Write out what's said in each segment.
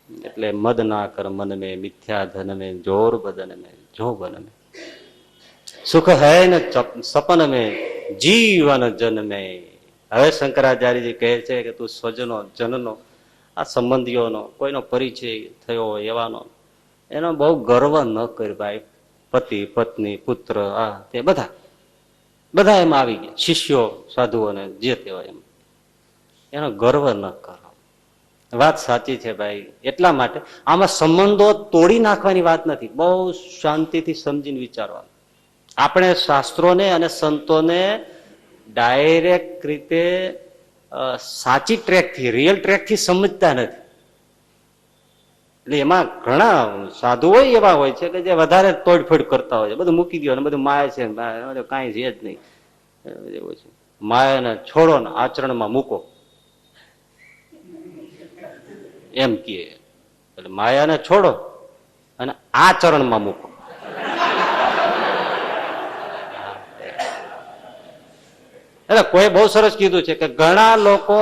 એટલે મદ ના કર મન મેં મિથ્યા ધન મેં જોર બદન મેં જો બન મેં સુખ હૈ ને સપન મેં જીવન જન મેં. હવે શંકરાચાર્યજી કહે છે કે તું સ્વજનો જનનો આ સંબંધીઓનો કોઈનો પરિચય થયો હોય એવાનો એનો બહુ ગર્વ ન કર ભાઈ. પતિ પત્ની પુત્ર આ તે બધા એમાં આવી ગયા, શિષ્યો સાધુઓને જે તેવા એમ એનો ગર્વ ન કરો. વાત સાચી છે ભાઈ. એટલા માટે આમાં સંબંધો તોડી નાખવાની વાત નથી, બહુ શાંતિથી સમજીને વિચારવાનું. આપણે શાસ્ત્રોને અને સંતોને ડાયરેક્ટ રીતે સાચી ટ્રેકથી, રિયલ ટ્રેકથી સમજતા નથી. એટલે એમાં ઘણા સાધુઓ એવા હોય છે કે જે વધારે તોડફોડ કરતા હોય છે, બધું મૂકી દો અને બધું માયા છે, કાંઈ છે જ નહીં એવું છે. માયાને છોડો ને આચરણમાં મૂકો એમ કહે. એટલે માયાને છોડો અને આચરણમાં મૂકો. એટલે કોઈ બહુ સરસ કીધું છે કે ઘણા લોકો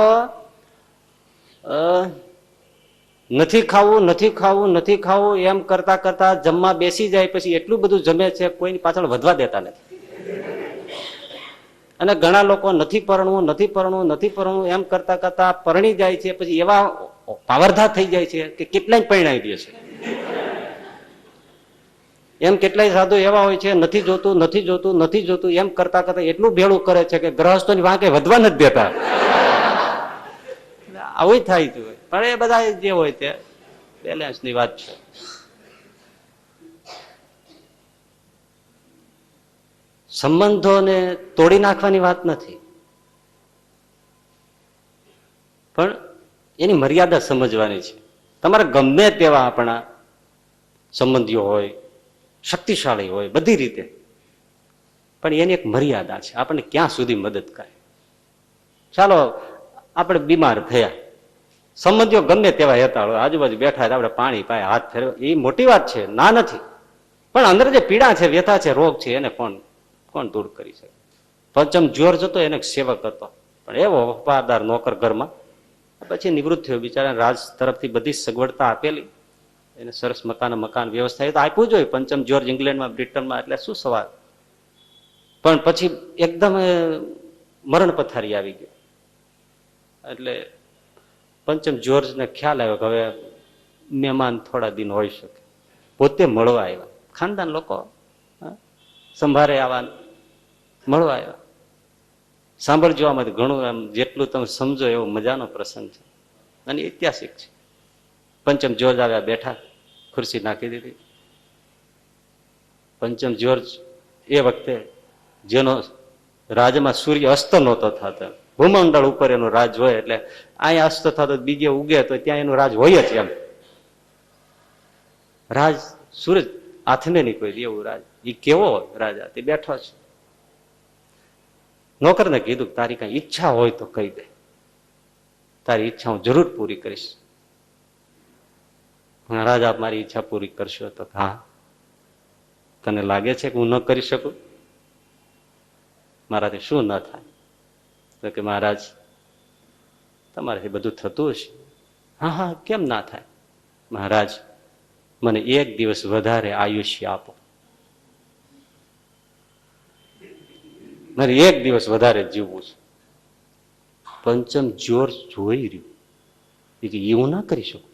નથી ખાવું નથી ખાવું નથી ખાવું એમ કરતા કરતા જમવા બેસી જાય, પછી એટલું બધું જમે છે કોઈની પાછળ વધવા દેતા નથી. અને ઘણા લોકો નથી પરણવું નથી પરણવું નથી પરણવું એમ કરતા કરતા પરણી જાય છે, પછી એવા પાવરધા થઈ જાય છે કે કેટલાય પરણાવી દે છે. એમ કેટલાય સાધુ એવા હોય છે નથી જોતું નથી જોતું નથી જોતું એમ કરતા કરતા એટલું ભેળું કરે છે કે ગ્રહસ્થોની વાંકે વધવા નથી દેતા. આવું થાય છે. પણ એ બધા જે હોય તે બેલેન્સ ની વાત છે. સંબંધોને તોડી નાખવાની વાત નથી, પણ એની મર્યાદા સમજવાની છે. તમારે ગમે તેવા આપણા સંબંધીઓ હોય, શક્તિશાળી હોય બધી રીતે, પણ એની એક મર્યાદા છે. આપણને ક્યાં સુધી મદદ કરે. ચાલો આપણે બીમાર થયા, સંબંધીઓ ગમે તેવા હેતા હોય, આજુબાજુ બેઠા આપણે પાણી પાય હાથ ફેરવા, એ મોટી વાત છે, ના નથી. પણ અંદર જે પીડા છે, વ્યથા છે, રોગ છે, એને કોણ દૂર કરી શકે. પંચમ જ્યોર જતો એને સેવક હતો, પણ એવો વફાદાર નોકર ઘરમાં. પછી નિવૃત્ત થયો બિચારા. રાજ તરફથી બધી સગવડતા આપેલી એને, સરસ મકાન વ્યવસ્થા તો આપવું જોઈએ. પંચમ જ્યોર્જ ઇંગ્લેન્ડમાં બ્રિટનમાં, એટલે શું સવાલ. પણ પછી એકદમ મરણ પથારી આવી ગયો. એટલે પંચમ જ્યોર્જને ખ્યાલ આવ્યો કે હવે મહેમાન થોડા દિન હોઈ શકે. પોતે મળવા આવ્યા, ખાનદાન લોકો સંભારે આવા મળવા આવ્યા. સાંભળજો આમાંથી ઘણું, એમ જેટલું તમે સમજો એવો મજાનો પ્રસંગ છે અને ઐતિહાસિક છે. પંચમ જ્યોર્જ આવ્યા, બેઠા, ખુરશી નાખી દીધી. પંચમ જ્યોર્જ એ વખતે જેનો રાજમાં સૂર્ય અસ્ત નહોતો થતો, ભૂમંડળ ઉપર એનું રાજ હોય, એટલે અહીંયા અસ્ત થતો બીજે ઉગે તો ત્યાં એનું રાજ હોય જ. એમ રાજ સૂરજ આથમે નહીં કોઈ એવું રાજ. એ કેવો રાજા તે બેઠો છે. નોકરને કીધું તારી કઈ ઈચ્છા હોય તો કહી દે, તારી ઈચ્છા હું જરૂર પૂરી કરીશ. રાજા મારી ઈચ્છા પૂરી કરશો? તો હા. તને લાગે છે કે હું ન કરી શકું? મારાથી શું ન થાય? તો કે મહારાજ તમારાથી બધું થતું હશે. હા, કેમ ના થાય? મહારાજ મને એક દિવસ વધારે આયુષ્ય આપો, મારે એક દિવસ વધારે જીવવું છે. પંચમ જ્યોર્જ જોઈ રહ્યું, એવું ના કરી શકું.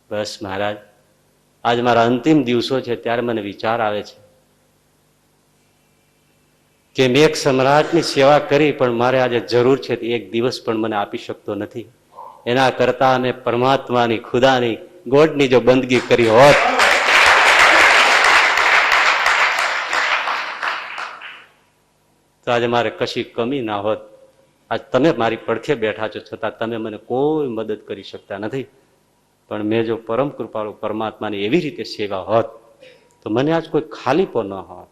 બસ મહારાજ, આજ મારા અંતિમ દિવસો છે ત્યારે મને વિચાર આવે છે કે મેં એક સમ્રાટની સેવા કરી, પણ મારે આજે જરૂર છે એક દિવસ પણ મને આપી શકતો નથી. એના કરતા અમે પરમાત્માની, ખુદાની, ગોડની જો બંદગી કરી હોત તો આજે મારે કશી કમી ના હોત. આજ તમે મારી પડખે બેઠા છો, છતાં તમે મને કોઈ મદદ કરી શકતા નથી. પણ મેં જો પરમ કૃપાળુ પરમાત્માની એવી રીતે સેવા હોત તો મને આજ કોઈ ખાલીપો ન હોત.